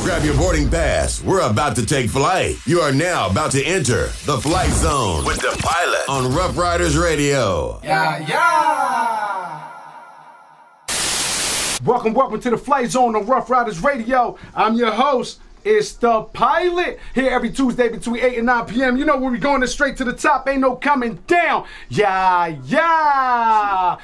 Grab your boarding pass. We're about to take flight. You are now about to enter the flight zone with the pilot on Ruff Ryders Radio. Yeah. Welcome to the flight zone on Ruff Ryders Radio. I'm your host. It's the pilot, here every Tuesday between 8 and 9 p.m. You know where we going straight to the top, ain't no coming down. Yeah.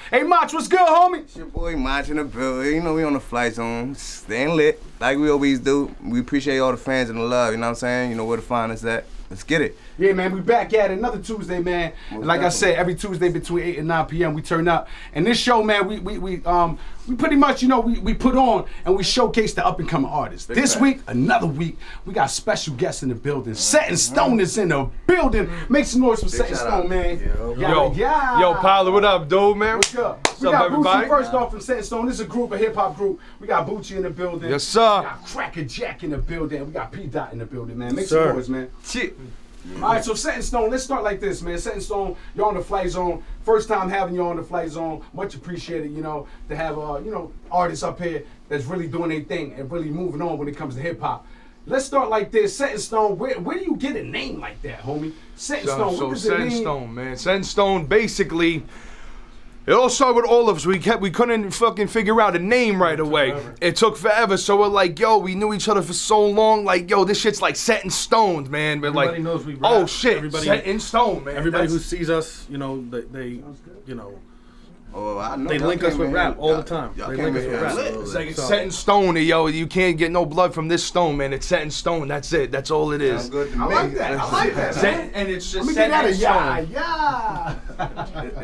Hey, Mach, what's good, homie? It's your boy Mach in the building. You know we on the flight zone, staying lit like we always do. We appreciate all the fans and the love, you know what I'm saying? You know where to find us at. Let's get it. Yeah, man, we back at it. Another Tuesday, man. And like I said, every Tuesday between 8 and 9 p.m. we turn up. And this show, man, we pretty much, you know, we put on and we showcase the up-and-coming artists. This week, another week, we got special guests in the building. SetnStone is in the building. Make some noise for SetnStone, man. Yo, Pilot, what up, dude, man? What's up? What's We up, got everybody? Bucci first off from SetnStone. This is a group, a hip-hop group. We got Bucci in the building. Yes, sir. We got Cracka Jack in the building. We got PDot in the building, man. Make some noise, man. Shit. All right, so SetnStone, let's start like this, man. SetnStone, you're on the flight zone. First time having you on the flight zone. Much appreciated, you know, to have, you know, artists up here that's really doing their thing and really moving on when it comes to hip hop. Let's start like this. SetnStone, where do you get a name like that, homie? SetnStone, what does it mean? SetnStone, man. SetnStone, basically, it all started with all of us. We couldn't fucking figure out a name right away. It took forever. So we're like, yo, we knew each other for so long. Like, yo, this shit's like set in stone, man. But everybody like, knows we rap. oh shit, Everybody, set in stone, man. Everybody who sees us, you know, they you know, Oh, I know. they link us with rap all the time. They link us with rap. It's like it's set in stone, yo. You can't get no blood from this stone, man. It's set in stone. That's it. That's all it is. Good to I me. like that. I like that, man. And it's Let just me set get that in a stone. yeah.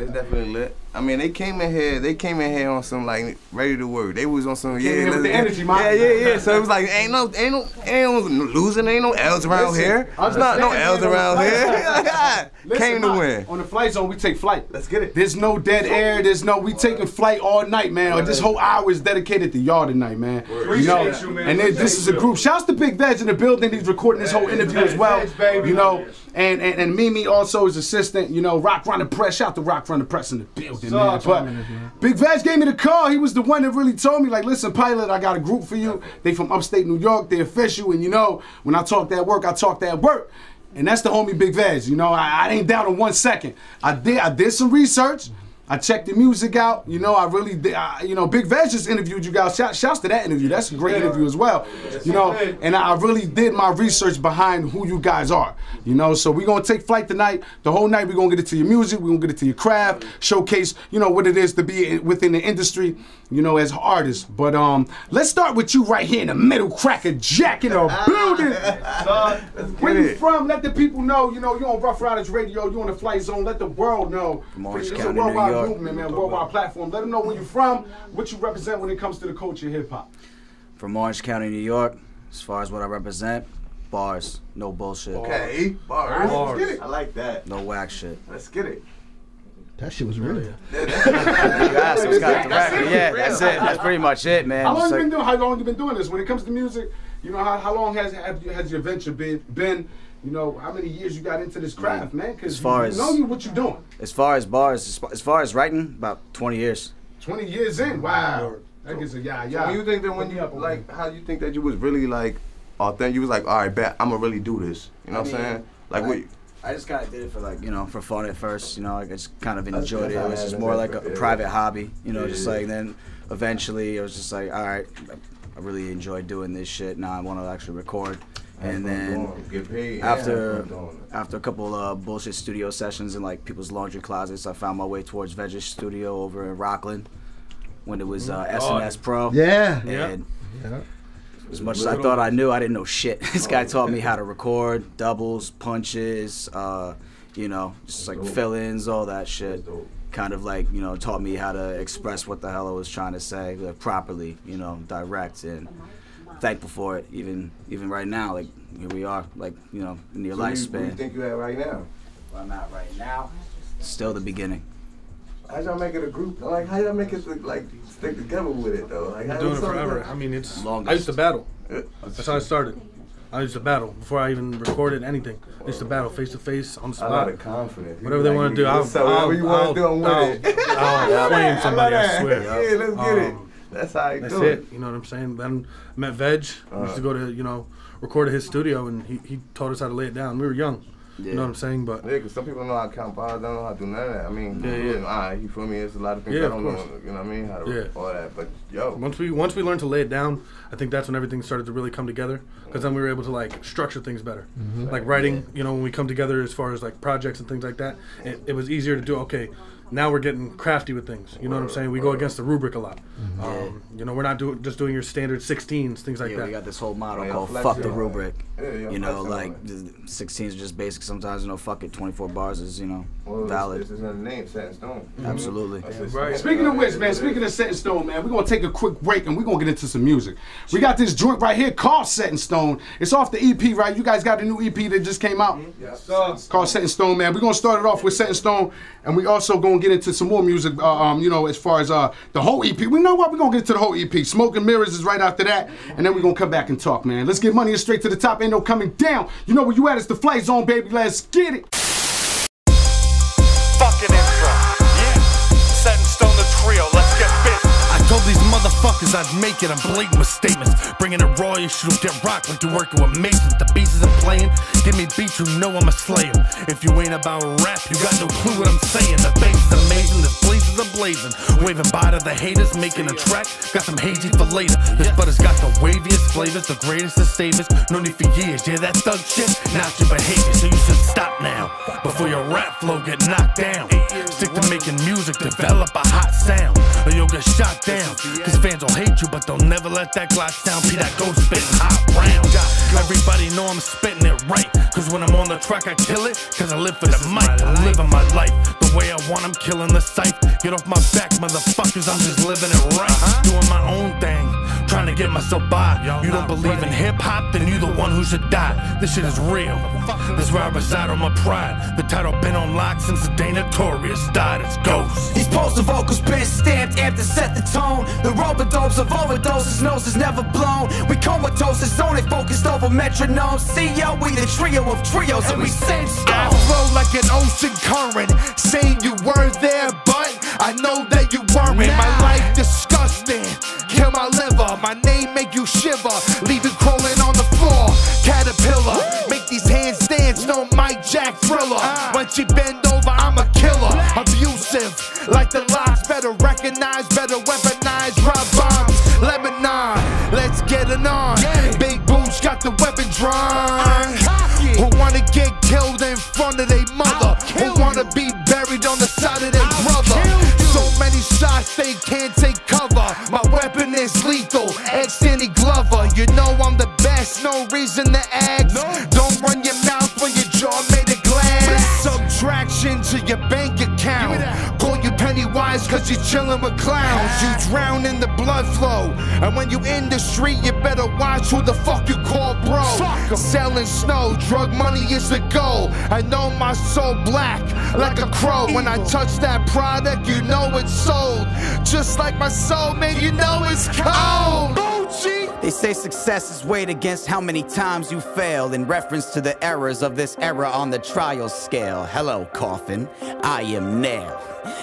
It's definitely lit. I mean, they came in here on some like ready to work. They was on some Came in here with the energy, man. Yeah. So it was like ain't no losing, ain't no L's around here. There's not no L's around here. Came to win. On the flight zone, we take flight. Let's get it. There's no dead air. We taking flight all night, man. This whole hour is dedicated to y'all tonight, man. Appreciate you, man. And this is a group. Shouts to Big Vegg in the building. He's recording this whole interview as well. You know, and Mimi also is assistant. You know, Rock Run the Press. Shout to Rock Run the Press in the building, man. But Big Vegg gave me the call. He was the one that really told me, like, listen, Pilot, I got a group for you. They from upstate New York. They official, and you know, when I talk that work, I talk that work. And that's the homie Big Vegg. You know, I ain't down in 1 second. I did some research. I checked the music out. You know, I really did. You know, Big Vegg just interviewed you guys. Shouts to that interview. That's a great interview as well. You know, and I really did my research behind who you guys are. You know, so we're going to take flight tonight. The whole night we're going to get it to your music. We're going to get it to your craft. Showcase, you know, what it is to be within the industry, you know, as artists. But let's start with you right here in the middle. Cracka Jack in the building. Where you from? Let the people know. You know, you're on Ruff Ryders Radio. You're on the flight zone. Let the world know. Orange It's a County, New worldwide York. movement, man. Worldwide platform. Let them know where you're from, what you represent when it comes to the culture of hip hop. From Orange County, New York, as far as what I represent, bars, no bullshit. Okay, bars. Let's get it. I like that. No whack shit. Let's get it. That shit was real. Yeah, that's it. That's pretty much it, man. How long Just you like- been doing? How long you been doing this? When it comes to music, you know, how long has your venture been? You know, how many years you got into this craft, man? Because As far you as- know what you're doing. As far as bars, as far as writing, about 20 years. 20 years in, wow. That gets a So when you think that when you like, how you think that you was really like authentic? You was like, all right, bet I'm gonna really do this. You know what I'm saying? Like what? I just kind of did it for like, you know, for fun at first. You know, like I just kind of enjoyed it. It was just more like a private hobby. You know, just like then eventually it was just like, all right, I really enjoy doing this shit. Now I want to actually record. And then after a couple of bullshit studio sessions in like people's laundry closets, I found my way towards Vegg's studio over in Rockland when it was SNS Pro. Yeah. And as much as I thought I knew, I didn't know shit. This guy taught me how to record, doubles, punches, you know, just like fill-ins, all that shit. Kind of like, you know, taught me how to express what the hell I was trying to say like, properly, you know, direct, and thankful for it. Even right now, like here we are, like, you know, in your lifespan. What do you think you at right now? Where I'm at right now, still the beginning. How y'all make it a group? Like, how y'all make it like stick together with it though? Like, Been doing it forever. I mean, it's. Longest. I used to battle. That's how I started. I used to battle before I even recorded anything. I used to battle face to face on the A lot spot. of confidence. Whatever they want to do, whatever you want to do, I'm with it. I'll flame somebody. I swear. Yeah, let's get it. That's how you That's do it. You know what I'm saying? Then met Vegg. We used to go to, you know, record at his studio, and he taught us how to lay it down. We were young. Yeah. You know what I'm saying? But yeah, because some people know how to count bars, don't know how to do none of that. I mean, you feel me? There's a lot of things Yeah, I don't of know, course. you know what I mean? How to all that. But yo, once we learned to lay it down, I think that's when everything started to really come together. Because then we were able to like structure things better. Like writing, you know, when we come together as far as like projects and things like that, it was easier to do. Okay, now we're getting crafty with things. You know what I'm saying? We go against the rubric a lot. You know, we're not just doing your standard 16s, things like that. We got this whole motto called "fuck the rubric." You know, like 16s are just basic. Sometimes, you know, fuck it. 24 bars is, you know, valid. This is in the name, SetnStone. Absolutely. Right. Speaking of which, man, speaking of SetnStone, man, we're gonna take a quick break and we're gonna get into some music. We got this joint right here called SetnStone. It's off the EP, right? You guys got a new EP that just came out. Called SetnStone, man. We're gonna start it off with SetnStone, and we also gonna get into some more music. You know, as far as the whole EP. We know what, we're gonna get to the whole EP. Smoke and Mirrors is right after that, and then we're gonna come back and talk, man. Let's get money straight to the top. Ain't no coming down. You know where you at? It's the Flight Zone, baby. Let's get it. Fucking intro. Yeah. SetnStone the trio. Let's get busy. I told these motherfuckers I'd make it. I'm blatant with statements. Bringing it raw, you should get rocked like you're working with Masons. The beats isn't playing. Give me beats, you know I'm a slayer. If you ain't about rap, you got no clue what I'm saying. The bass is amazing, this blaze is blazing. Waving by to the haters, making a track. Got some hazy for later. This butter's got the waviest flavors, the greatest of savers. No need for years, yeah, that thug shit. Not your behavior, so you should stop now. Before your rap flow get knocked down. Stick to making music, develop a hot sound. Or you'll get shot down. Cause fans will hate you, but they'll never let that Glock sound. PDot go spitting hot rounds. Everybody know I'm spitting it right. Cause when I'm on the track, I kill it. Cause I live for the mic, I'm living my life the way I want, I'm killing the sight. Get off my back, motherfuckers, I'm just living it right. Doing my own thing, trying to get myself by. You don't believe in hip-hop, then you the one who should die. This shit is real, this is where I reside on my pride. The title been on lock since the day Notorious died, it's Ghost. These poster vocals been stamped, amped to set the tone. The overdose of overdoses, nose is never blown. We comatose, it's only focused over metronomes. See yo, we the trio of trios and we SetnStone. I flow like an ocean current, saying you were there, but I know that you weren't. My life disgusting, kill my liver. My name make you shiver, leave you crawling on the floor. Caterpillar, make these hands dance, no Mike Jack Thriller. Once you bend over, I'm a killer. Abusive, like the locks, better recognize, better weaponize. Drop bombs, Lebanon, let's get it on. Big Boots got the weapon drawn. Who wanna get killed in front of their mother? Who wanna be buried on the side of their brother? So many shots they can't take cover. My weapon is lethal, ex-Danny Glover. You know I'm the best, no reason to ask. Don't run your mouth when your jaw made of glass. Subtraction to your bank account. Call you Pennywise cause you're chilling with clowns. You drown in the blood flow. And when you in the street, you better watch who the fuck you call bro. Selling snow, drug money is the goal. I know my soul black like a crow. When I touch that product, you know it's sold. Just like my soul, man, you know it's cold. Bucci. They say success is weighed against how many times you failed, in reference to the errors of this era on the trial scale. Hello, coffin, I am now.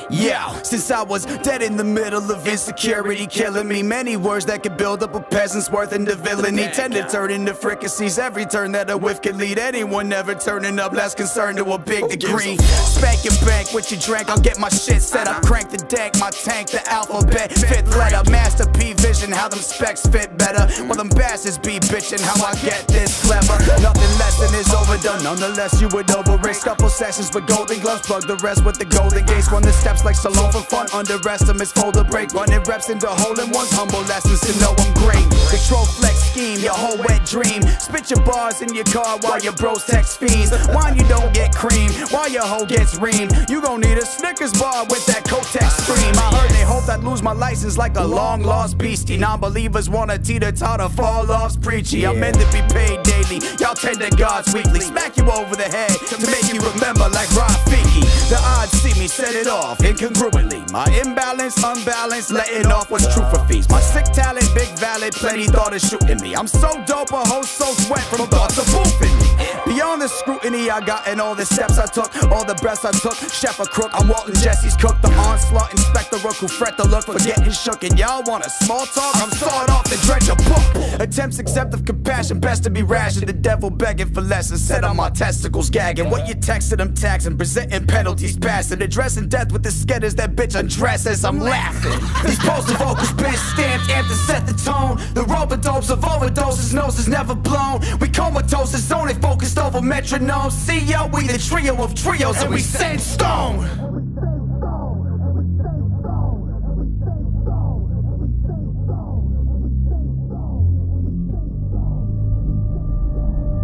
Yeah, since I was dead in the middle of insecurity killing me, many words that could build up a peasant's worth into villainy tend to turn into fricassees. Every turn that a whiff could lead, anyone never turning up less concerned to a big degree. Spank and bank what you drank, I'll get my shit set up. Crank the dank, my tank, the alphabet, fifth letter. Master P vision, how them specs fit better. Well, them bastards be bitching how I get this clever. Nothing less than is overdone, nonetheless you would overrate. Couple sessions with golden gloves, plug the rest with the golden gates. Run the steps like Stallone for fun, underestimates fold a break. Running reps into hole-in-ones, humble lessons to know I'm great. Control flex scheme, your whole wet dream. Spit your bars in your car while your bros text fiends. Wine you don't get cream, while your hoe gets reamed. You gon' need a Snickers bar with that Kotex scream. I heard they hoped I'd lose my license like a long-lost beastie. Non-believers wanna teeter-totter, fall-offs preachy. I'm meant to be paid daily, y'all tend to God's weekly. Smack you over the head to make you remember like Rafiki. The odds see me set it off incongruently. My imbalance, unbalanced, letting off what's true for fees. My sick talent, big valid, plenty thought of shooting me. me. I'm so dope, a host so sweat from thoughts of boofing me. Beyond the scrutiny I got and all the steps I took, all the breaths I took, chef a crook, I'm Walton Jesse's cook, the onslaught, inspector rook who fret the look for getting shook, and y'all want a small talk? I'm sawed off to dredge a book. Attempts accept of compassion, best to be rash, and the devil begging for lessons, set on my testicles gagging. What you texted them taxing, presenting penalties passing, addressing death with the sketters that bitch undresses, I'm laughing. These poster vocals been stamped, amped to set the tone. The rope-a-dopes of overdoses, noses never blown. We comatose, the zone ain't focused over metronomes. See yo, we the trio of trios and we SetnStone.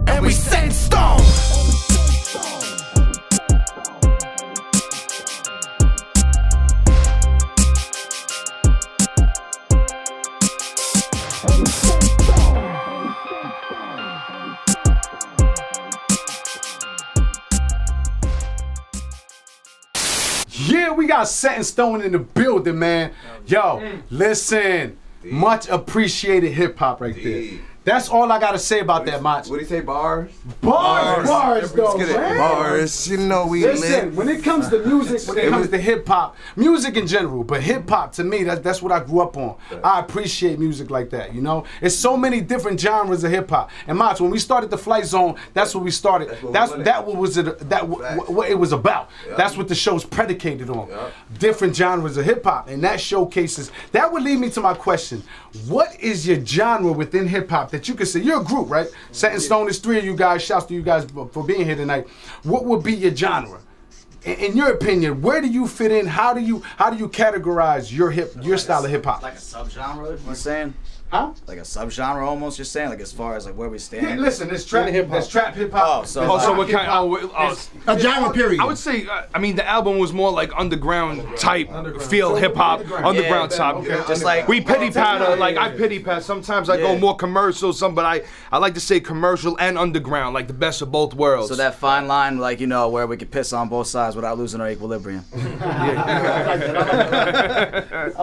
And we SetnStone. Yeah, we got SetnStone in the building, man. Yo, listen, much appreciated hip hop right there. That's all I gotta say about that, Mach. What do you say, bars? Bars, though, man. Bars, you know we Listen, lit. when it comes to music, when it comes to hip hop, music in general, but hip hop to me, that's what I grew up on. I appreciate music like that, you know. It's so many different genres of hip hop. And Mach, when we started the Flight Zone, that's what we started. What it was about. Yep. That's what the show's predicated on. Yep. Different genres of hip hop, and that showcases. That would lead me to my question: what is your genre within hip hop that you can say you're a group, right? SetnStone is 3 of you guys. Shouts to you guys for being here tonight. What would be your genre? In your opinion, where do you fit in? How do you categorize your style of hip hop? Like a subgenre, you're saying? Huh? Like a subgenre almost, you're saying? Like as far as like where we stand? Yeah, listen, there's trap hip hop. Oh, so what kind? A genre period. I would say, I mean, the album was more like underground type feel hip hop, underground type. Okay. Just like we pity patter, like I pity pat. Sometimes I go more commercial, but I like to say commercial and underground, like the best of both worlds. So that fine line, like, you know, where we could piss on both sides without losing our equilibrium. I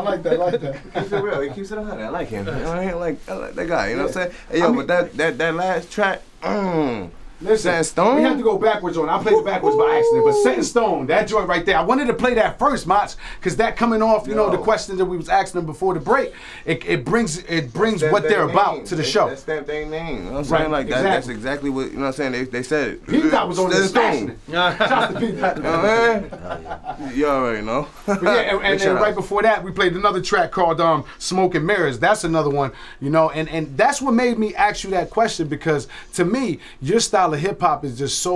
like that. Keeps it real. He keeps it 100. I like him. I like that guy. You know what I'm saying? Hey, yo, but that last track, listen, SetnStone? we have to go backwards on. I played it backwards by accident, but SetnStone, that joint right there. I wanted to play that first, Mach, because that coming off, you know, the questions that we was asking them before the break, it brings what they're about to the show. That's that thing name. You know what I'm saying? Like exactly. That's exactly what, you know what I'm saying? They said it. PDot was on this SetnStone. Shout to PDot. You already know. But yeah, and then right before that, we played another track called Smoke and Mirrors. That's another one, you know, and that's what made me ask you that question, because to me, your style of hip hop is just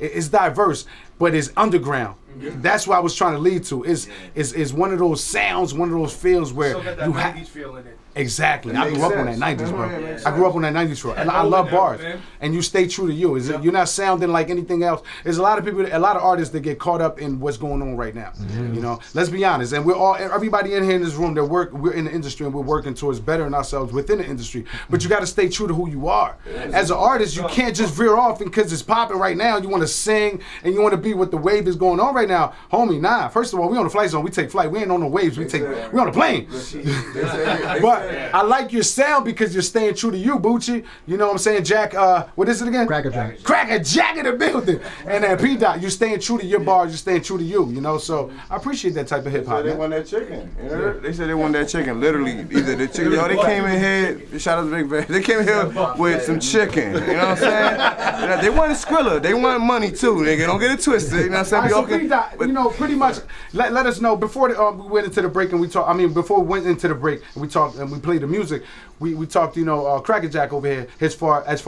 it's diverse, but it's underground. That's what I was trying to lead to. Is one of those sounds, one of those feels where you have feel in it. Exactly. I grew up on that 90s, bro. I grew up on that 90s, bro. And I love bars. And you stay true to you. You're not sounding like anything else. There's a lot of people, a lot of artists that get caught up in what's going on right now. You know, let's be honest. And everybody in here in this room that we're in the industry and we're working towards bettering ourselves within the industry. But you got to stay true to who you are. As an artist, you can't just veer off because it's popping right now. You want to sing and you want to be what the wave is going on right now. Homie, nah. First of all, we on the Flight Zone. We take flight. We ain't on no waves. We on the plane. But I like your sound because you're staying true to you, Bucci. You know what I'm saying, Jack? What is it again? Cracka Jack. Cracka Jack in the building. And then PDot, you're staying true to your bars. You're staying true to you. You know, so I appreciate that type of hip hop. They want that chicken. You know? They said they want that chicken. Literally, either the chicken. Yo, they came in here. Shout out to Big Vegg. They came in here with some chicken. You know what I'm saying? They wanted Skrilla. They want money too, nigga. Don't get it twisted. You know what I'm saying? So PDot, you know, pretty much. Let us know before we went into the break and we talked. I mean, before we went into the break and we talked and we played the music. We talked, you know, Cracka Jack over here as far as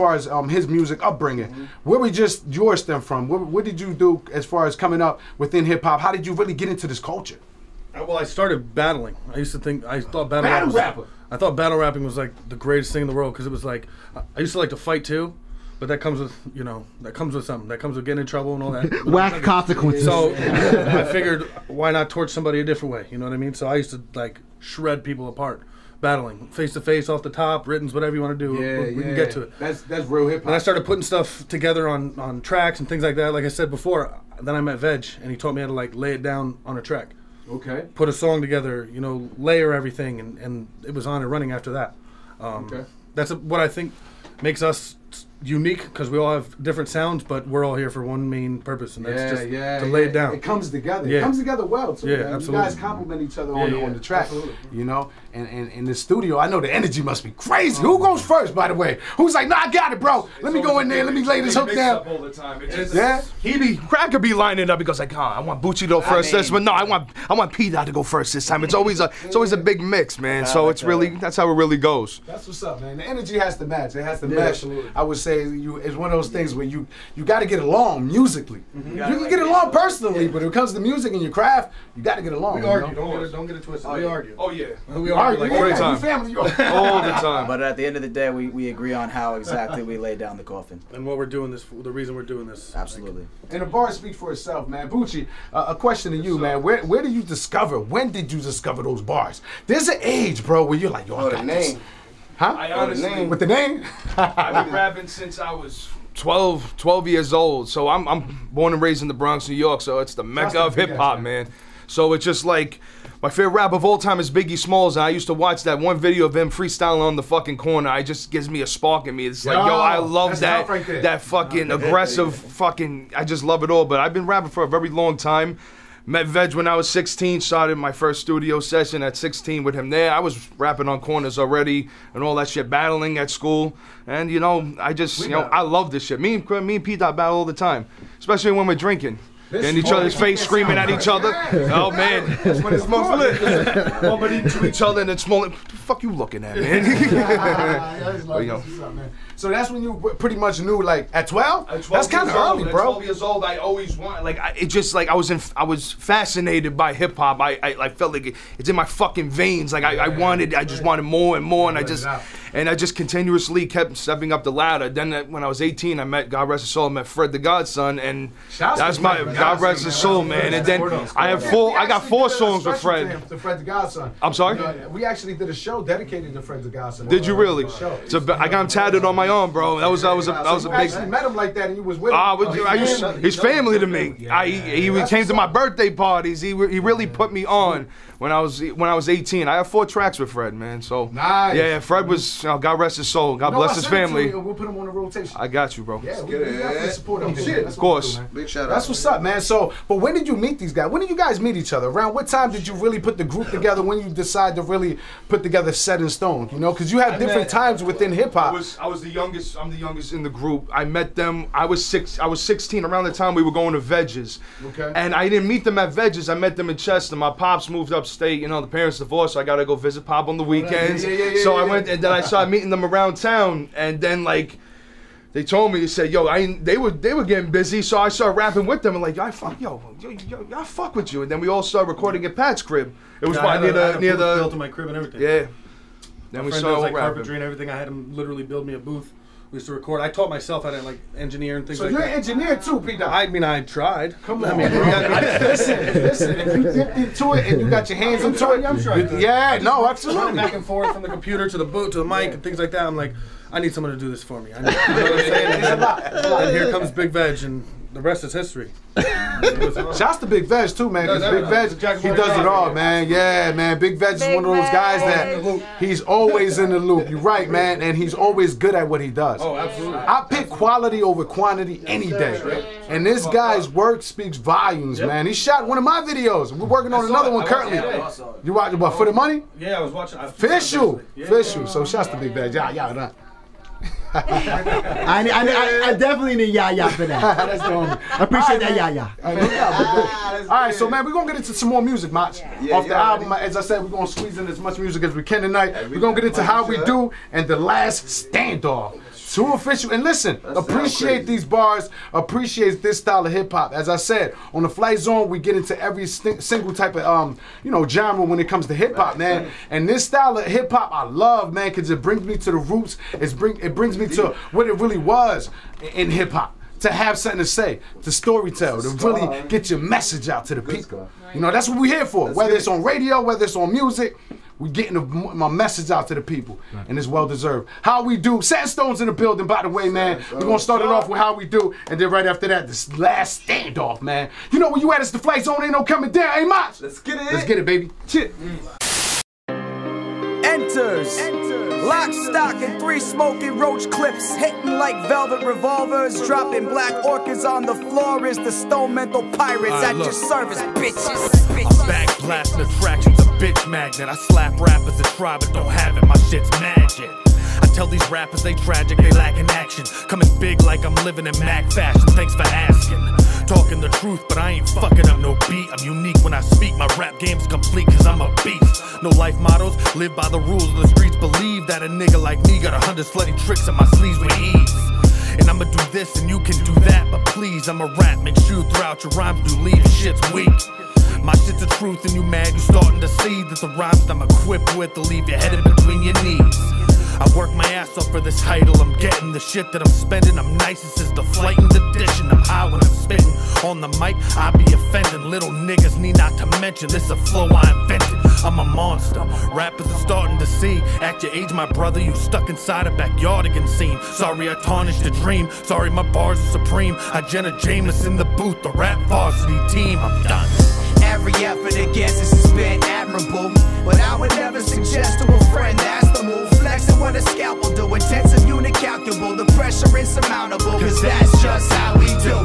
his music upbringing. Where yours stem from? What did you do as far as coming up within hip hop? How did you really get into this culture? Well, I started battling. I thought battle rapper. I thought battle rapping was like the greatest thing in the world because it was like I used to like to fight too. But that comes with, you know, something. That comes with getting in trouble and all that. Whack consequences. So I figured, why not torch somebody a different way? You know what I mean? So I used to, like, shred people apart. Battling. Face to face, off the top, writtens, whatever you want to do. We can get to it. That's real hip hop. And I started putting stuff together on tracks and things like that. Like I said before, then I met Vegg, and he taught me how to, like, lay it down on a track. Okay. Put a song together, you know, layer everything, and it was on and running after that. Okay. that's what I think makes us unique, because we all have different sounds, but we're all here for one main purpose, and that's just to lay it down. It comes together. Yeah. It comes together well too. Yeah, man. absolutely. You guys complement each other on the track. Absolutely. You know, and in the studio, I know the energy must be crazy. Who goes first, by the way? Who's like, nah, I got it, bro. Let me go in there. Let me lay this hook down. All the time. Cracka be lining up. He goes like, I want Bucci to go first this, but no, I want PDot to go first this time. It's always a big mix, man. So it's really, that's how it really goes. That's what's up, man. The energy has to match. It has to mesh. Absolutely. I would say it's one of those things where you got to get along musically. You can get along personally, but when it comes to music and your craft, you got to get along. We argue. Don't get it twisted. We argue. Oh yeah. We argue like every time. Family, all the time. But at the end of the day, we agree on how exactly we lay down the coffin. And what we're doing this, the reason we're doing this. Absolutely. And the bar speaks for itself, man. Bucci, a question to you, man. Where did you discover? When did you discover those bars? There's an age, bro, where you're like, yo, I got this. Huh? I honestly, with the name? I've been rapping since I was 12 years old. So I'm born and raised in the Bronx, New York. So it's the mecca of hip hop, man. So it's just like, my favorite rap of all time is Biggie Smalls, and I used to watch that one video of him freestyling on the fucking corner. It just gives me a spark in me. It's like, yo, I love that, that fucking aggressive fucking, I just love it all. But I've been rapping for a very long time. Met Vegg when I was 16, started my first studio session at 16 with him there. I was rapping on corners already and all that shit, battling at school. And, you know, I just, I love this shit. Me and PDot battle all the time, especially when we're drinking. In each other's face, screaming at each other. Oh man, that's when it smokes lit. Bumping into each other and then smoking. What the fuck you looking at, man? So that's when you pretty much knew, like at 12. That's kind of early, bro. At 12 years old, I always wanted, like, I was fascinated by hip hop. I felt like it's in my fucking veins. Like I just wanted more and more, and I just continuously kept stepping up the ladder. Then when I was 18, I met, God rest his soul, I met Fred the Godson, and that's my God rest his soul, man. And then I got 4 songs with Fred. To Fred the Godson. I'm sorry? We actually did a show dedicated to Fred the Godson. Did you really? So I got him tatted on my arm, bro. That was a big. Actually met him like that, and you was with him. He's family to me. He came to my birthday parties. He really put me on when I was 18. I have 4 tracks with Fred, man. So nice. Yeah, Fred was, God rest his soul. God bless his family. We'll put him on the rotation. I got you, bro. Yeah, we definitely support him. Shit, of course. Big shout out. That's what's up, man. So, but when did you meet these guys? When did you guys meet each other? Around what time did you really put the group together? When you decide to really put together SetnStone? You know, because you have different times within hip hop. I was the youngest. I'm the youngest in the group. I met them. I was 16 around the time we were going to Vegg's. Okay. And I didn't meet them at Vegg's. I met them in Chester. My pops moved upstate. You know, the parents divorced, so I gotta go visit Pop on the weekends. So I went, and then I started meeting them around town, and then like. They told me, they said, yo, they were getting busy, so I started rapping with them, and like, I fuck with you. And then we all started recording at Pat's crib. It was near the built in my crib and everything. Yeah. Then we started like rapping. carpentry and everything. I had him literally build me a booth. We used to record. I taught myself how to like engineer and things like that. So you're an engineer too, PDot. I mean, I tried. Come on, listen. If you dipped into it and you got your hands into it, I'm sure I could. Yeah, no, absolutely. Back and forth from the computer to the boot to the mic and things like that. I'm like, I need someone to do this for me. You know what I'm saying? And here comes Big Vegg, and the rest is history. Shouts to Big Vegg too, man. Because Big Vegg, he does it all, man. Yeah, man. Big Vegg is one of those guys that he's always in the loop. You're right, man, and he's always good at what he does. Oh, absolutely. I pick quality over quantity any day, and this guy's work speaks volumes, man. He shot one of my videos. We're working on another one currently. You watching what, For the Money? Yeah, I was watching. Official. So shouts to Big Vegg. Yeah. I definitely need yah for that. That's the only. I appreciate that yah. All right, so man, we're gonna get into some more music, Mach. Off the album, as I said, we're gonna squeeze in as much music as we can tonight. We're gonna get into How We Do and The Last Standoff. 2 official, and listen, appreciate these bars, appreciate this style of hip hop. As I said, on the Flight Zone, we get into every single type of genre when it comes to hip hop, man. And this style of hip hop I love, man, because it brings me to the roots. It brings me to what it really was in hip hop. To have something to say, to storytell, to really get your message out to the people. You know, that's what we're here for. Whether it's on radio, whether it's on music, we're getting my message out to the people, and it's well deserved. How We Do. SetnStone's in the building, by the way, man. We're gonna start it off with How We Do, and then right after that, this Last Standoff, man. You know where you at? It's the Flight Zone. Ain't no coming down. Hey, Mach. Let's get it. Let's get it, baby. Shit. Enters Lock, stock, and 3 smoking roach clips, hitting like velvet revolvers, dropping black orchids on the floor is the stone mental pirates at your service, bitches. I'm back blasting attractions, a bitch magnet. I slap rappers that try but don't have it, my shit's magic. I tell these rappers they tragic, they lacking action. Coming big like I'm living in Mac fashion, thanks for asking. Talking the truth, but I ain't fucking up no beat. I'm unique when I speak, my rap game's complete cause I'm a beast. No life mottos, live by the rules of the streets. Believe that a nigga like me got 100 slutty tricks in my sleeves with ease. And I'ma do this and you can do that, but please, I'ma rap, make sure you throw out your rhymes, do leave, shit's weak. My shit's the truth and you mad, you starting to see that the rhymes that I'm equipped with will leave your head in between your knees. I work my ass off for this title, I'm getting the shit that I'm spending. I'm nice, this is the flight and addition. I'm high when I'm spitting on the mic, I be offending little niggas, need not to mention this a flow I invented. I'm a monster, rappers are starting to see. At your age, my brother, you stuck inside a backyardigan scene. Sorry I tarnished the dream, sorry my bars are supreme. I Jenna Jameis in the booth, the rap varsity team, I'm done. Every effort against us has been admirable, but I would never suggest to a friend that's the move. Flexing what a scalpel do, intensive unit calculable, the pressure insurmountable, cause that's just how we do.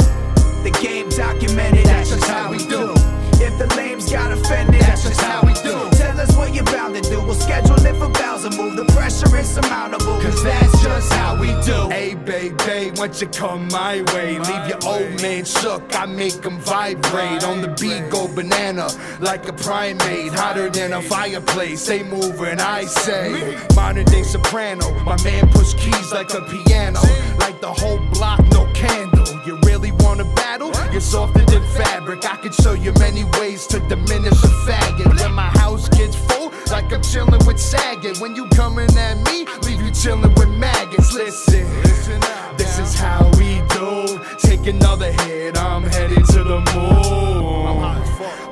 The game documented, that's just how we do. If the lames got offended, that's just how we do. Tell us what you're bound to do, we'll schedule it for bounds and move. The pressure insurmountable, cause that's just how we do. Hey baby, once you come my way, leave your old man shook, I make him vibrate. On the beat go banana, like a primate, hotter than a fireplace. They move and I say, modern day soprano. My man push keys like a piano, like the whole block, no candle. You really wanna battle? You're softer than fabric, I can show you many ways to diminish a faggot. When my house gets full, like I'm chillin' with Saget. When you coming at me, leave you chillin' with maggots. Listen, this is how we do. Take another hit, I'm headed to the moon.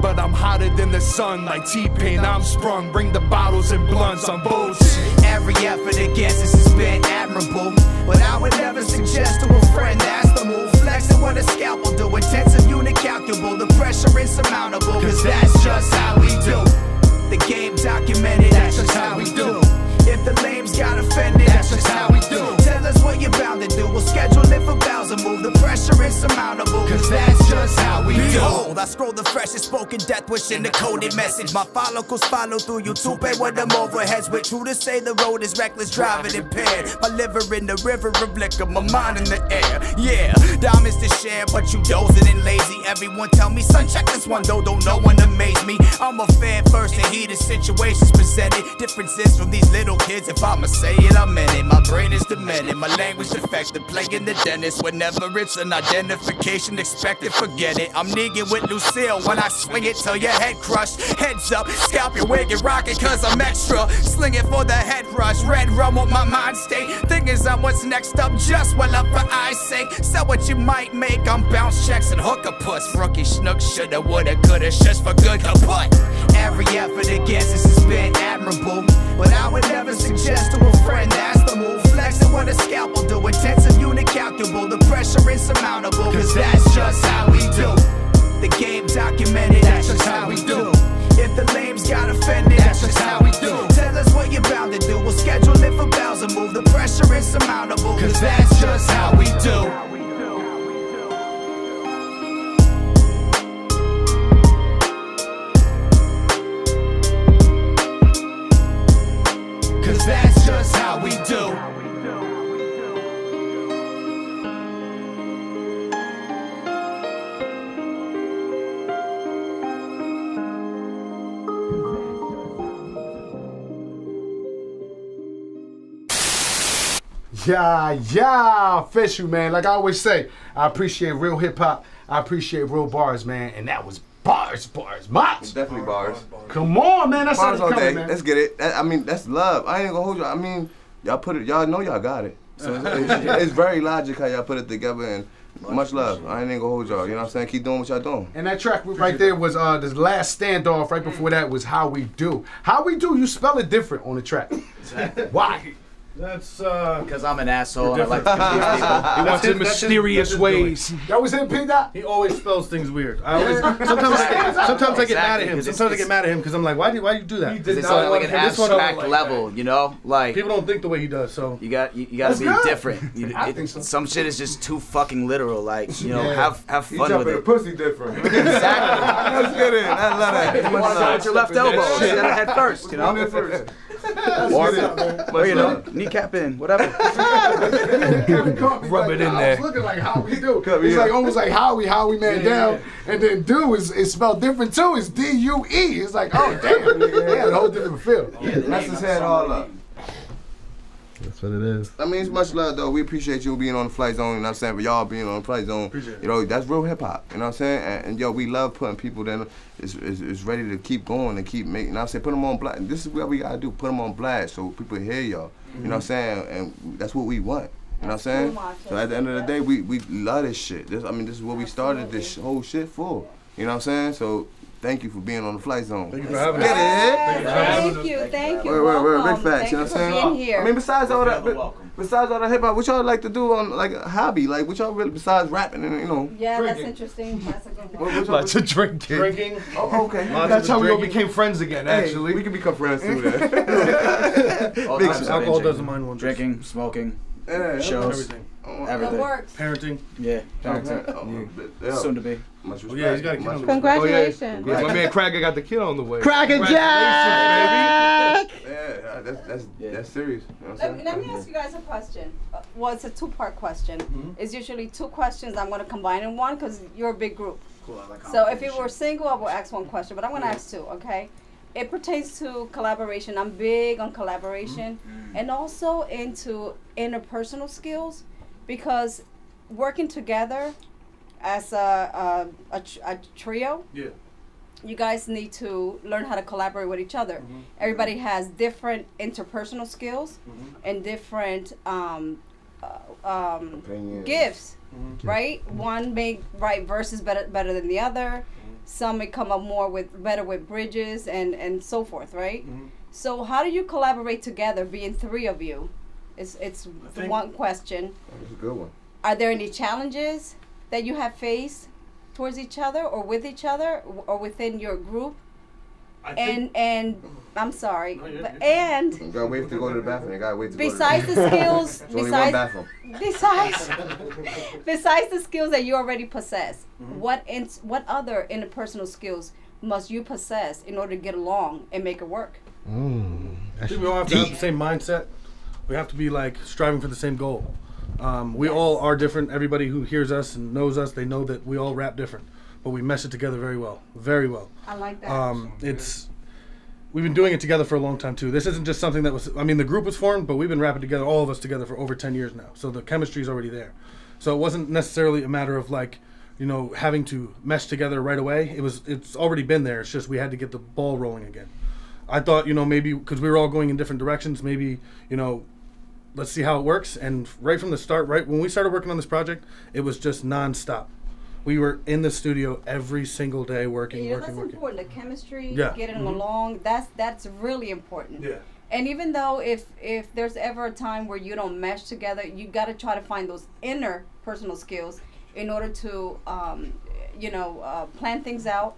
But I'm hotter than the sun, like T-Pain, I'm sprung. Bring the bottles and blunts, I'm bullshit. Every effort against us has been admirable, but I would never suggest to a friend that's the move. Flexing what a scalpel do, intensive unit calculable, the pressure insurmountable, cause that's just how we do. The game documented, that's just how we do. If the lames got offended, that's just how we do. Tell us what you're bound to do, we'll schedule it for bounds and move. The pressure insurmountable, cause that's just how we do. Behold, I scroll the freshest spoken death wish in the coded message. My follicles follow through you, too pay with them overheads. With true to say the road is reckless, driving impaired. My liver in the river of liquor, my mind in the air. Yeah, diamonds to share, but you dozing and lazy. Everyone tell me, son, check this one though, don't no one amaze me. I'm a fair first in heated situations presented. Differences from these little kids, if I'ma say it, I'm in it. My brain is demented, my language defective, playing the dentist. Whenever it's an identification expected, forget it. I'm nigging with Lucille when I swing it till your head crushed. Heads up, scalp your wig and rock it cause I'm extra. Sling it for the head rush, red rum with my mind state. Thing is I'm what's next up, just well up for eye's sake. Sell what you might make, I'm bounce checks and hooker puss. Rookie schnook, shoulda, woulda, coulda, just for good kaput. Every effort against us has been admirable, but I would never suggest to a friend that's the move. Flexing what a scalpel do, intensive unit calculable, the pressure insurmountable, cause that's just how we do. The game documented, that's just how we do. If the lames got offended, that's just how we do. Tell us what you're bound to do, we'll schedule it for bounds and move. The pressure insurmountable, cause that's just how we do. Cause that's just how we do. Yeah, official, man. Like I always say, I appreciate real hip hop. I appreciate real bars, man. And that was bars. Mach. Definitely bars. Come on, man. That's bars how it's all coming, day. man. Let's get it. I mean, that's love. I ain't gonna hold you. I mean, y'all put it. Y'all know y'all got it. So it's very logic how y'all put it together, and much love. I ain't gonna hold y'all. You know what I'm saying? Keep doing what y'all doing. And that track right there was the last standoff. Right before that was How We Do. How We Do, you spell it different on the track. Why? That's because I'm an asshole. And I like to confuse people. He wants in mysterious ways. That was him, PDot. He always spells things weird. I always sometimes I get mad at him. Sometimes I get mad at him because I'm like, why do you do that? It's like an abstract level, you know. Like people don't think the way he does. So you got to be different. I think so. Some shit is just too fucking literal. Like have fun with jumping it. the pussy different. Exactly. Let's get it. I love that. You want to start with your left elbow instead of head first, you know. Or you know, kneecap in, whatever. Rub it in I there. was looking like Howie do. It's like almost like Howie man down, and then do is spelled different too. It's D-U-E. It's like, oh damn, yeah, a whole different feel. That's his head all up. That's what it is. I mean, it's much love though. We appreciate you being on the Flight Zone. You know what I'm saying? For y'all being on the Flight Zone, you know that's real hip hop. You know what I'm saying? And yo, we love putting people that is ready to keep going and keep making. You know what I'm saying? Put them on blast. This is what we gotta do. Put them on blast so people hear y'all. You know what I'm saying? And that's what we want. You know what I'm saying? So at the end of the day, we love this shit. This is what we started this whole shit for. You know what I'm saying? So thank you for being on the Flight Zone. Thank you for having us. Thank you. We're big facts. You know what I'm saying? Being here. I mean, besides all that hip hop, what y'all like to do on like a hobby? Like what y'all really besides rapping and you know? Yeah, drinking. that's interesting. That's a good one. Lots of drinking. Oh, okay. That's how we all became friends again. Actually, we can become friends too. Then. Alcohol doesn't mind one. Drinking, smoking, shows, everything. It works. Parenting. Yeah, parenting. Soon to be. Much respect. Yeah, he's got a kid on the way. Congratulations. my man Cracka got the kid on the way. Cracka Jack! Yeah, that's serious. You know what I'm Let me ask you guys a question. Well, it's a two-part question. It's usually two questions I'm going to combine in one because you're a big group. Cool, I like So if it were single, I would ask one question, but I'm going to ask two, okay? It pertains to collaboration. I'm big on collaboration and also into interpersonal skills because working together as a trio, you guys need to learn how to collaborate with each other. Everybody has different interpersonal skills and different gifts, right? One may write verses better than the other. Some may come up better with bridges and so forth, right? So how do you collaborate together, being three of you? It's one question. That's a good one. Are there any challenges that you have faced towards each other or with each other or within your group? And I'm sorry, but and You gotta wait to go to the bathroom. You gotta wait to besides the skills, There's only one bathroom. besides the skills that you already possess, what other interpersonal skills must you possess in order to get along and make it work? I think we all have to have the same mindset. We have to be like striving for the same goal. We all are different. Everybody who hears us and knows us, they know that we all rap different, but we mesh it together very well, very well. I like that. We've been doing it together for a long time too. This isn't just something that was, I mean, the group was formed, but we've been rapping together, all of us together, for over 10 years now. So the chemistry is already there. So it wasn't necessarily a matter of like, you know, having to mesh together right away. It's already been there. It's just we had to get the ball rolling again. I thought, you know, maybe because we were all going in different directions, maybe, you know, let's see how it works. And right from the start, right when we started working on this project, it was just nonstop. We were in the studio every single day working. That's important. The chemistry, Yeah. getting along, that's really important. Yeah. And even though if there's ever a time where you don't mesh together, you got to try to find those inner personal skills in order to, plan things out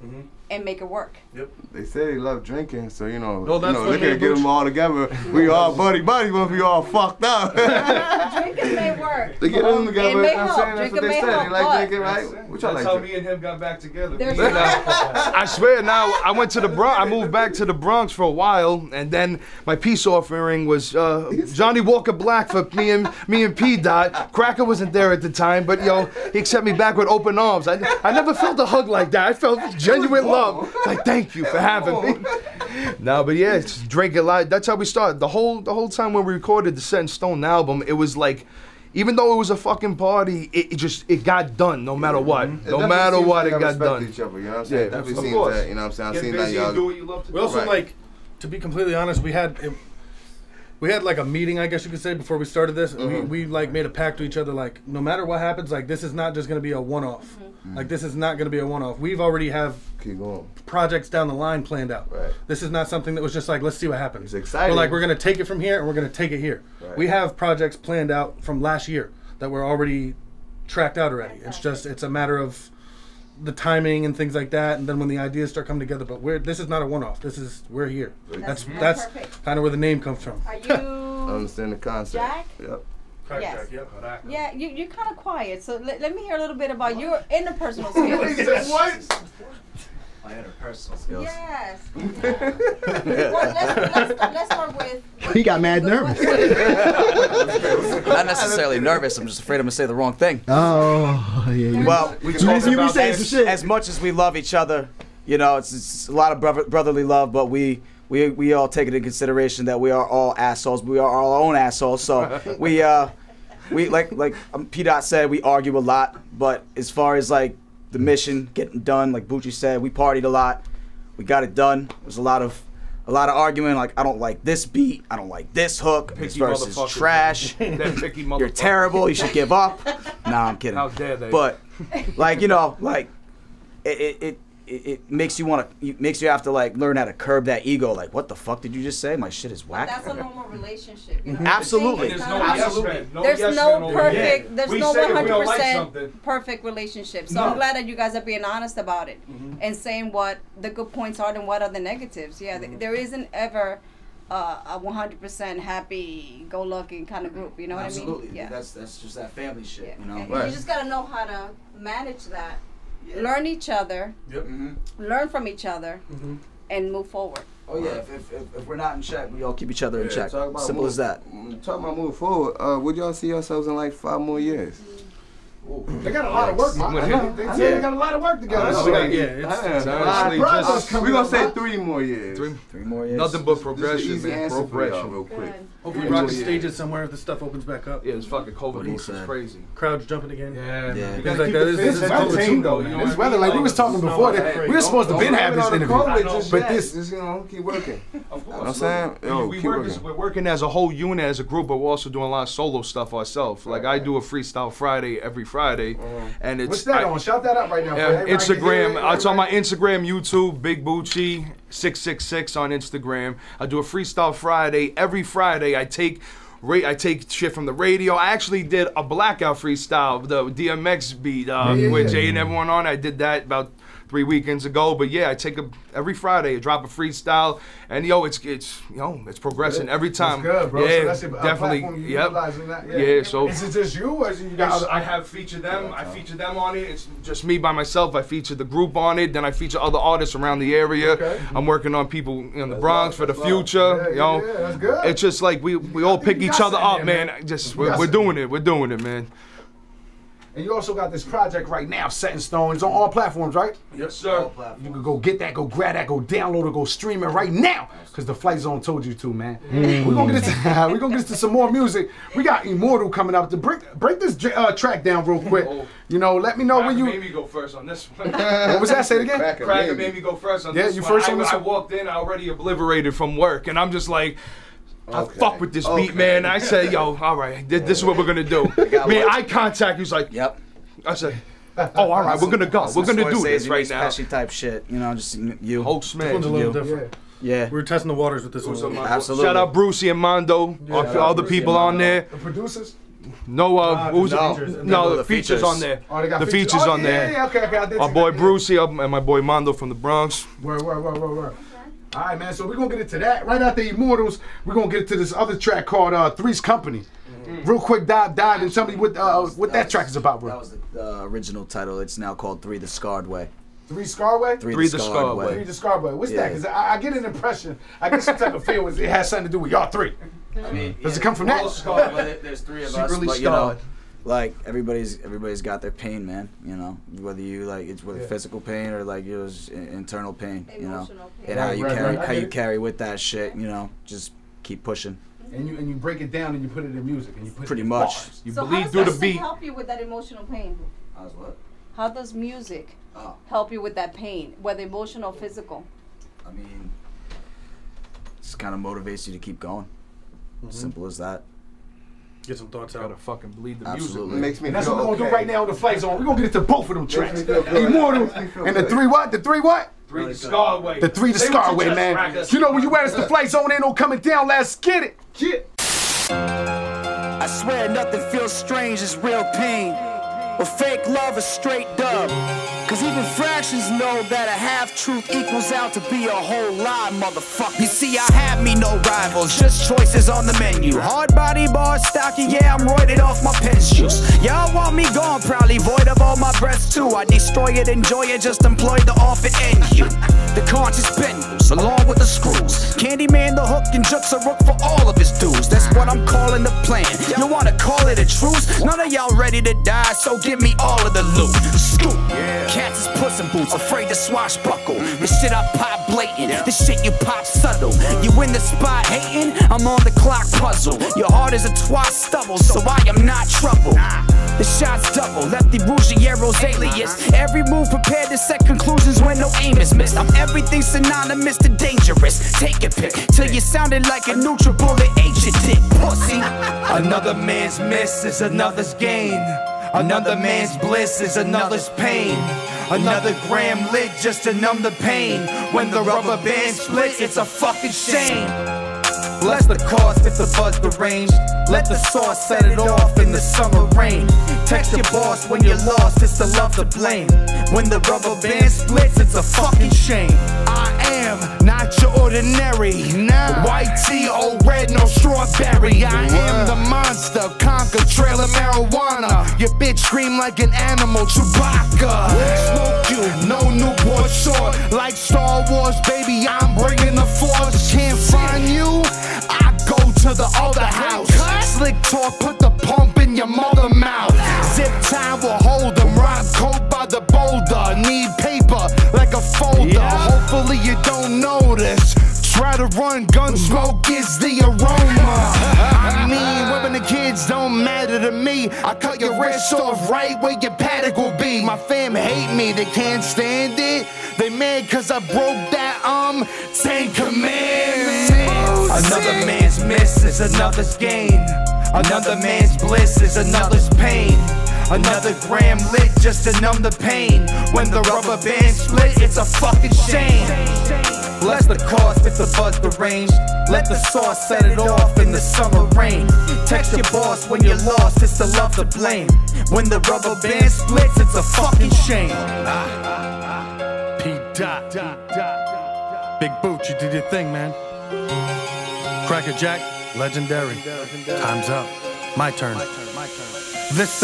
and make it work. Yep. They say they love drinking, so you know, No, that's what look at get them all together. We all buddy when we all fucked up. Drinking may work. They get them together. It may You know what help. I'm saying? That's what Drinking they may said. help, They like but drinking, right? What y'all like? me and him got back together. There's I swear now, I went to the Bronx. I moved back to the Bronx for a while, and then my peace offering was Johnny Walker Black for me and PDot. Cracka wasn't there at the time, but yo, he accepted me back with open arms. I never felt a hug like that. I felt genuine love. Like, thank you for having me. No, but yeah, it's drink a lot. That's how we started. The whole time when we recorded the SetnStone album, it was like, even though it was a fucking party, it got done no matter what. No matter what, it got done. Each other, you know what I'm saying? Yeah, Definitely of seems course. that, you know what I'm saying? I Get seen busy that and do y'all. what you love to do. We also Right. like, to be completely honest, we had we had like a meeting, I guess you could say, before we started this. We like made a pact to each other, like no matter what happens, like this is not just gonna be a one-off. Like this is not gonna be a one-off. We've already have projects down the line planned out. Right. This is not something that was just like, let's see what happens. It's exciting. We're like, we're gonna take it from here and we're gonna take it here. Right. We have projects planned out from last year that were already tracked out already. It's a matter of the timing and things like that, and then when the ideas start coming together. But this is not a one-off. We're here. That's kind of where the name comes from. Are you? I understand the concept. Jack? Yep. Yes. Yeah, you're kind of quiet. So let me hear a little bit about your interpersonal skills. What? My interpersonal skills. Yes. Well, let's start with. He got mad nervous. Not necessarily nervous. I'm just afraid I'm gonna say the wrong thing. Oh, yeah. Well, we talk about as much as we love each other, you know, it's a lot of brotherly love, but we all take it into consideration that we are all assholes. We are our own assholes. So we like PDot said, we argue a lot. But as far as like the mission getting done, like Bucci said, we partied a lot. We got it done. There's a lot of arguing. Like, I don't like this beat. I don't like this hook. This verse is trash. You're terrible. You should give up. Nah, I'm kidding. How dare they? But like, you know, like it makes you have to like learn how to curb that ego. Like, what the fuck did you just say? My shit is whack. That's a normal relationship. You know? Absolutely. There's no perfect. There's no 100% perfect relationship. So I'm glad that you guys are being honest about it and saying what the good points are and what are the negatives. Yeah, there isn't ever a 100% happy-go-lucky kind of group. You know what I mean? Absolutely. Yeah. That's just that family shit. Yeah. You know. And you just gotta know how to manage that. Learn each other, learn from each other, and move forward. Oh yeah, if we're not in check, we all keep each other in check. Simple as that. Talking about moving forward, would y'all see yourselves in like 5 more years? They got a lot of work, man. They got a lot of work together. We're gonna say 3 more years. 3 more years. Nothing but progression, man. Progression, real quick. Hopefully, rock the stages somewhere if the stuff opens back up. Yeah, it's fucking COVID boost is crazy. Crowds jumping again. Yeah. Things like that. This is weather team though. This weather, like we was talking before, that we were supposed to been have this interview, but this, you know, keep working. Of course. You know what I'm saying? Yo, we're working as a whole unit, as a group, but we're also doing a lot of solo stuff ourselves. Like I do a freestyle Friday every Friday, and it's what's that on? Shout that out right now. Instagram. It's on my Instagram, YouTube, Big Bucci 666 on Instagram. I do a freestyle Friday every Friday. I take shit from the radio. I actually did a blackout freestyle, the DMX beat with Jay and everyone on. I did that about 3 weekends ago. But yeah, I take every Friday, I drop a freestyle, and it's progressing every time. That's good, bro. Yeah, so that's definitely. Yeah. So is it just you, or is it you guys? I have featured them. I feature them on it. It's just me by myself. I feature the group on it. Then I feature other artists around the area. Okay. I'm working on people in the Bronx for the future. Yeah, that's good. It's just like we all pick each other up, man. Just we're doing it. We're doing it, man. And you also got this project right now, SetnStone. It's on all platforms, right? Yes, sir. You can go get that, go grab that, go download it, go stream it right now. Because the Flight Zone told you to, man. We're gonna get into some more music. We got Immortal coming up. To break this track down real quick. You know, let me know when you. Cracka made me go first on this one. What was that? Say it again. Cracka made me go first on this one. Yeah, you first on this one. I walked in, I already obliterated from work, and I'm just like. I fuck with this beat, man. I said, yo, all right, this is what we're gonna do. Man, eye contact. He was like, yep. I said, oh, all right, we're gonna go. We're gonna do this right now. Type shit, you know, just you. Hulk Smash. This one's a little different. Yeah. We're testing the waters with this one. Absolutely. Shout out Brucey and Mondo, all the people on there. The producers? No, the features on there. Oh, they got the features on there. Yeah, okay. Our boy Brucey and my boy Mondo from the Bronx. Word. All right, man, so we're going to get into that. Right after Immortals, we're going to get into this other track called Three's Company. Real quick, dive and tell me what that track is about, bro. That was the original title. It's now called 3 the Scarred Way. 3 Scarred Way? 3 the Scarred Way. 3 the Scarred Way. What's that? Because I get an impression, I get some type of feel it has something to do with y'all three. I mean, does it come from that? There's 3 of us, but you know, like everybody's got their pain, man. You know, whether you like it's physical pain or like it was internal pain. You know, and how you carry with that shit. You know, just keep pushing. And you break it down and you put it in music and you put pretty it in much. bars. You so believe through the beat. How does music help you with that emotional pain? How's what? How does music help you with that pain, whether emotional or physical? I mean, it just kind of motivates you to keep going. Simple as that. Get some thoughts out. Gotta fucking bleed the Absolutely. music. Makes me And that's feel what we're gonna do right now on the Flight Zone. We're gonna get into both of them tracks. me feel good. Immortal Makes me feel and the good. 3 what? The 3 what? 3 the Scarway. The 3 the Scarway, man. You know when you at us, the Flight Zone ain't no coming down. Let's get it. Get. I swear nothing feels strange as real pain. But fake love is straight dub. Cause even fractions know that a half-truth equals out to be a whole lie, motherfucker. You see, I have me no rivals, just choices on the menu. Hard body bars stocking, yeah, I'm roided off my pen shoes. Y'all want me gone, probably void of all my breaths too. I destroy it, enjoy it, just employ the off and end you. The conscious benders, along with the screws. Candyman, the hook, and Jukes a rook for all of his dues. That's what I'm calling the plan. You wanna call it a truce? None of y'all ready to die, so give me all of the loot. Scoop. Cats is puss in boots, afraid to swashbuckle. The shit I pop blatant, the shit you pop subtle. You in the spot hating, I'm on the clock puzzle. Your heart is a twat stubble, so I am not trouble. The shots double, lefty Ruggiero's alias. Every move prepared to set conclusions when no aim is missed. I'm everything synonymous to dangerous. Take a pick till you sounded like a NutriBullet agent dick, pussy. Another man's miss is another's gain. Another man's bliss is another's pain. Another gram lit just to numb the pain. When the rubber band split, it's a fucking shame. Bless the cause if the buzz deranged. Let the sauce set it off in the summer rain. Text your boss when you're lost, it's the love to blame. When the rubber band splits, it's a fucking shame. I am not your ordinary. Nah. White tea, old red, no strawberry. I am the monster, conquer, trailer marijuana. Your bitch scream like an animal, Chewbacca. Smoke you, no Newport short. Like Star Wars, baby, I'm bringing the force. Can't find you, I go to the other house. Slick talk, put the pump in your mother mouth. Zip tie will hold them, rob coat by the boulder. Need paper like a folder. Hopefully you don't notice. Try to run, gun smoke is the aroma. I mean, women and kids don't matter to me. I cut your wrist off right where your paddock will be. My fam hate me, they can't stand it. They mad cause I broke that 10 commandments. Another man's miss is another's gain. Another man's bliss is another's pain. Another gram lit just to numb the pain. When the rubber band split, it's a fucking shame. Bless the cause if the buzz deranged. Let the sauce set it off in the summer rain. Text your boss when you're lost, it's the love to blame. When the rubber band splits, it's a fucking shame. PDot. Big Bucci, did your thing, man. Cracka Jack, legendary. Time's up. My turn. This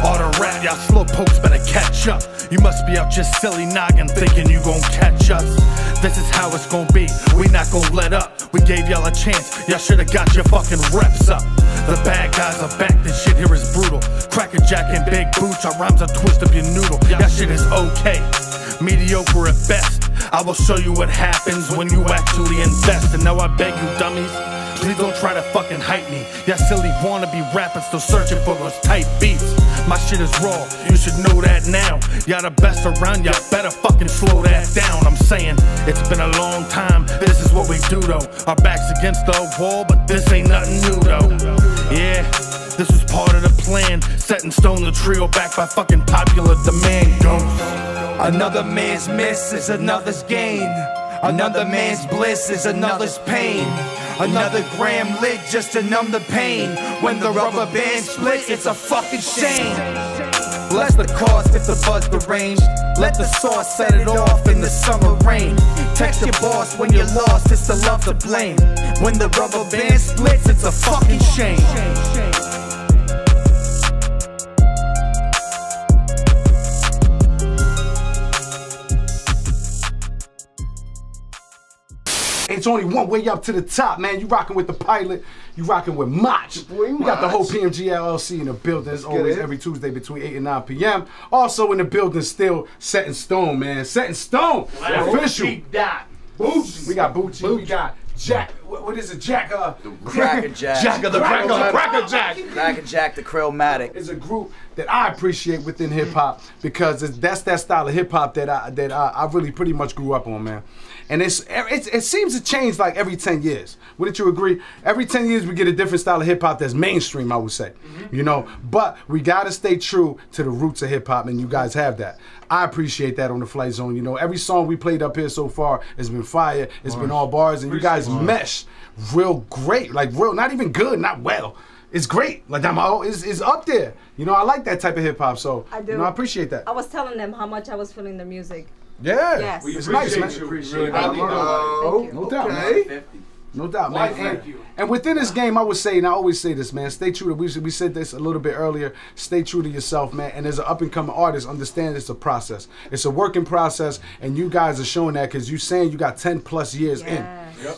auto rap, y'all slow pokes better catch up. You must be out your silly noggin thinking you gon' catch us. This is how it's gon' be, we not gon' let up. We gave y'all a chance, y'all should've got your fucking reps up. The bad guys are back, this shit here is brutal. Cracka Jack and Big Boots, our rhymes are twist up your noodle. Y'all shit is okay, mediocre at best. I will show you what happens when you actually invest. And now I beg you dummies, please don't try to fucking hype me. Y'all silly wannabe rappers still searching for those tight beats. My shit is raw, you should know that now. Y'all the best around, y'all better fucking slow that down. I'm saying, it's been a long time, this is what we do though. Our backs against the wall, but this ain't nothing new though. Yeah, this was part of the plan. SetnStone, the trio backed by fucking popular demand. Ghost. Another man's miss is another's gain. Another man's bliss is another's pain. Another gram lit just to numb the pain. When the rubber band split, it's a fucking shame. Bless the cause if the buzz deranged. Let the sauce set it off in the summer rain. Text your boss when you're lost, it's the love to blame. When the rubber band splits, it's a fucking shame. It's only one way up to the top, man. You rocking with the pilot, you rocking with Mach. We got the whole PMG LLC in the building as always every Tuesday between 8 and 9 p.m. Also in the building still SetnStone, man. SetnStone, official. PDot. Bucci. We got Bucci, we got Jack. what is it, Jack? Cracka Jack. Jack of the Cracka Jack. Cracka Jack, the Krillmatic. Is a group that I appreciate within hip hop because that's that style of hip hop that I really pretty much grew up on, man. And it seems to change like every 10 years. Wouldn't you agree? Every 10 years we get a different style of hip hop that's mainstream, I would say. You know, but we gotta stay true to the roots of hip hop, and you guys have that. I appreciate that on the Flight Zone. You know, every song we played up here so far has been fire. It's been all bars, and you guys mesh real great, like real, not even good, not well. It's great. Like it's up there. You know, I like that type of hip hop. So I do. You know, I appreciate that. I was telling them how much I was feeling their music. Yeah. Yes. It's nice, man. Thank you. No doubt, man. No doubt, man. And within this game, I would say, and I always say this, man, stay true to, we said this a little bit earlier, stay true to yourself, man. And as an up-and-coming artist, understand it's a process. It's a working process, and you guys are showing that because you're saying you got 10 plus years in.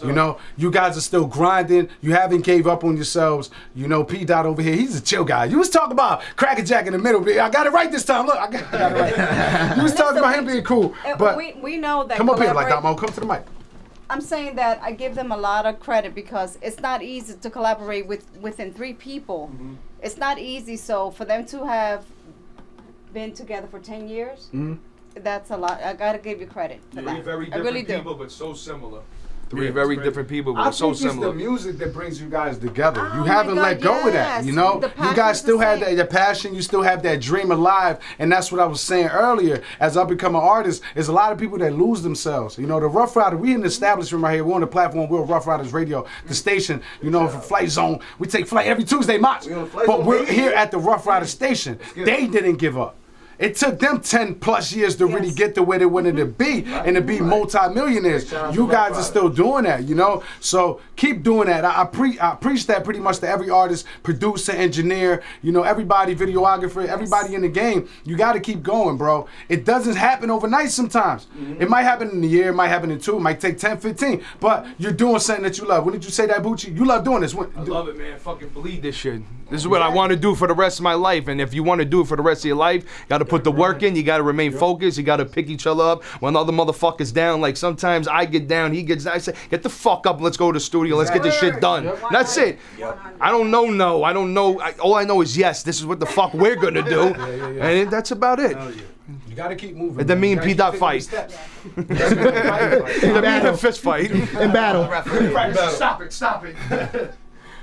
You know, you guys are still grinding. You haven't gave up on yourselves. You know, PDot over here, he's a chill guy. You was talking about Cracka Jack in the middle. I got it right this time. Look, I got it right. You was talking about him being cool. But we know that. Come up here, like Damo. Come to the mic. I'm saying that I give them a lot of credit because it's not easy to collaborate within 3 people. It's not easy. So for them to have been together for 10 years, that's a lot. I gotta give you credit for that. Very I really different do. people, but so similar. 3 very different people, but so I think similar. it's the music that brings you guys together. Oh You haven't let go of that, you know? You guys still have that, the passion, you still have that dream alive, and that's what I was saying earlier. As I become an artist, there's a lot of people that lose themselves. You know, the Ruff Rider, we in the establishment right here, we're on the platform, we're Ruff Riders Radio, the station, you know, for Flight Zone. We take flight every Tuesday, Mach. But we're here at the Ruff Rider station. They didn't give up. It took them 10 plus years to really get to where they wanted to be and to be multi-millionaires. You guys are still doing that, you know? So keep doing that. I preach that pretty much to every artist, producer, engineer, you know, everybody, videographer, everybody in the game. You got to keep going, bro. It doesn't happen overnight sometimes. It might happen in a year, it might happen in 2, it might take 10, 15, but you're doing something that you love. When did you say that, Bucci? You love doing this. I love it, man. Fucking believe this shit. This is what I want to do for the rest of my life, and if you want to do it for the rest of your life, you got to put the work in, you gotta remain focused, you gotta pick each other up when other motherfuckers down. Like sometimes I get down, he gets down, I say, get the fuck up, let's go to the studio, let's get this shit done. That's it. I don't know no, I don't know, all I know is yes, this is what the fuck we're gonna do. And that's about it. You gotta keep moving. And then me and PDot fight. Then me and fist fight. In battle. Stop it.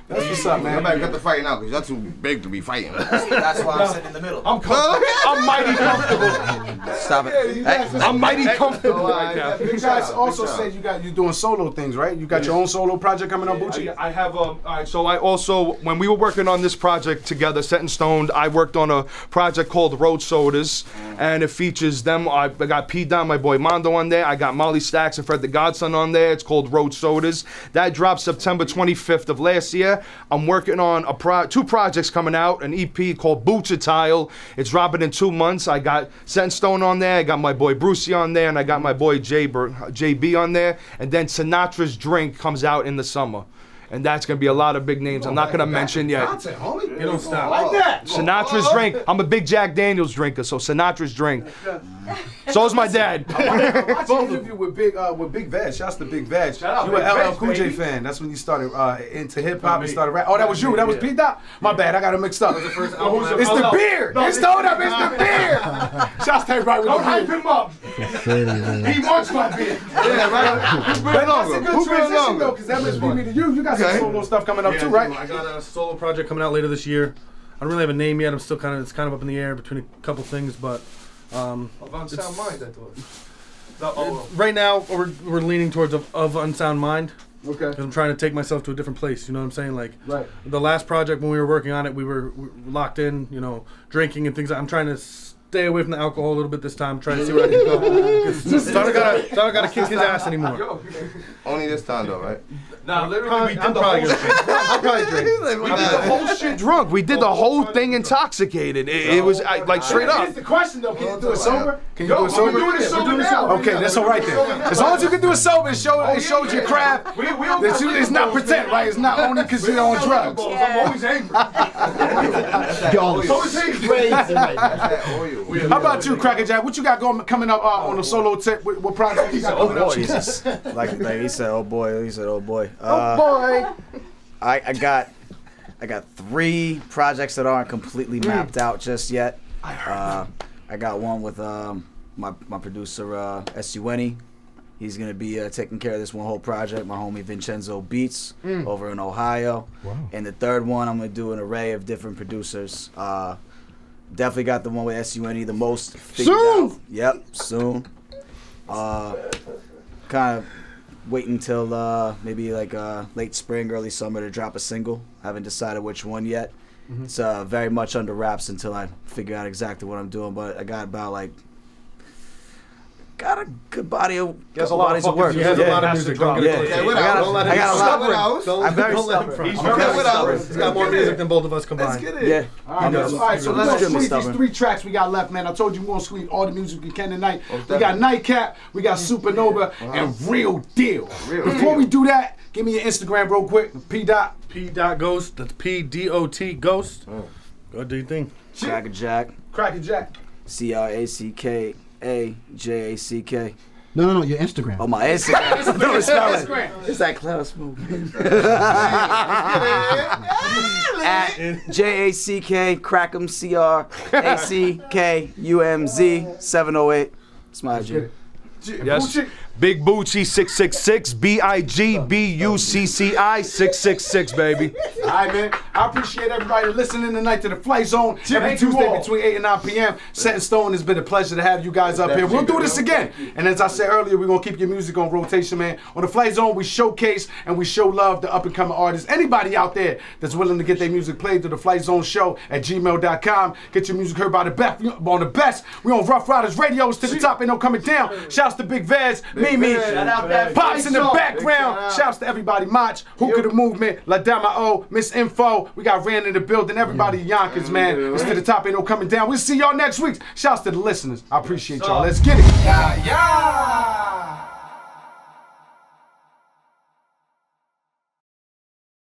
That's what's up, man. I better cut the fight now, because y'all too big to be fighting. That's why I'm sitting in the middle. I'm mighty comfortable. Stop it. I'm mighty comfortable right now. You guys also said you're doing solo things, right? You got your own solo project coming up, Bucci? I have alright, so I also, when we were working on this project together, SetnStone, I worked on a project called Road Sodas, and it features them. I got PDot, my boy Mondo on there. I got Molly Stacks and Fred the Godson on there. It's called Road Sodas. That dropped September 25th of last year. I'm working on 2 projects coming out, an EP called Bucci. It's dropping in 2 months. I got SetnStone on there, I got my boy Brucey on there, and I got my boy JB on there. And then Sinatra's Drink comes out in the summer. And that's gonna be a lot of big names. I'm not gonna mention yet. You don't stop. Like that. Sinatra's Drink. I'm a big Jack Daniels drinker, so Sinatra's Drink. So's my dad. I watched an interview with Big Vegg. Shouts to Big Vegg. You were LL Cool J fan. That's when you started into hip hop and started rap. Oh, that was you. That was PDot. My bad. I got it mixed up. It's the beer. It's the beer. Shouts to everybody with the beer. Don't hype him up. He wants my beer. Yeah, right. But that's a good transition though, because that must be me to you. You got some solo stuff coming up too, right? I got a solo project coming out later this year. I don't really have a name yet. I'm still it's kind of up in the air between a couple things, but Unsound Mind, I thought. Right now we're leaning towards of Unsound Mind. Okay. Because I'm trying to take myself to a different place. You know what I'm saying? Like right. The last project when we were working on it, we were locked in. You know, drinking and things. I'm trying to stay away from the alcohol a little bit this time. Trying to see where I can go. So I gotta kick his ass anymore. Only this time though, right? Nah, literally, I'm probably gonna drink. I'll probably drink. We did the whole shit drunk. We did the whole thing intoxicated. It was like straight up. Here's the question though: can you do it sober? Can you do it sober? We're doing it sober now. Okay, that's all right then. As long as you can do it sober, it shows your craft. It's not pretend, right? It's not only because you're on drugs. I'm always angry. How about you, Cracka Jack? What you got coming up on the solo tip? What project you got coming up? Jesus. Like he said, oh boy. He said, oh boy. Oh boy. I got 3 projects that aren't completely mapped out just yet. I got one with my producer SUNE. He's gonna be taking care of this one whole project. My homie Vincenzo Beats over in Ohio. Wow. And the third one, I'm gonna do an array of different producers. Definitely got the one with SUNE the most figured out. Yep, soon. Kind of waiting till maybe like late spring, early summer to drop a single. Haven't decided which one yet. It's very much under wraps until I figure out exactly what I'm doing. But I got about like a good body of bodies of work. He has a lot of music. Don't get it. I got a lot. I'm very stubborn. He's got more music than both of us combined. Let's get it. Yeah. All right, so let's squeeze these 3 tracks we got left, man. I told you we're gonna squeeze all the music we can tonight. We got Nightcap, we got Supernova, and Real Deal. Before we do that, give me your Instagram real quick. PDot. PDot Ghost. That's PDOT Ghost. Go do your thing. Cracka Jack. Cracka Jack. CRACKAJACK. No, your Instagram. Oh, my Instagram. No, Instagram. It's that cloud smoke. At JACK Crackum CRACKUMZ 708. It's my IG. Yes. Big Bucci 666, BIGBUCCI 666, baby. All right, man. I appreciate everybody listening tonight to the Flight Zone every Tuesday between 8 and 9 p.m. SetnStone, has been a pleasure to have you guys up here. We'll do this again. And as I said earlier, we're going to keep your music on rotation, man. On the Flight Zone, we showcase and we show love to up-and-coming artists. Anybody out there that's willing to get their music played through the Flight Zone show at gmail.com. Get your music heard by the best. On the best, we on Ruff Ryders radios to the top. Ain't no coming down. Shouts to Big Vegg, Mimi, Pops in the background. Shouts to everybody. Mach, Hookah the Movement, La Dama O, Miss Info. We got Rand in the building. Everybody Yonkers, man. It's to the top. Ain't no coming down. We'll see y'all next week. Shouts to the listeners. I appreciate y'all. Let's get it.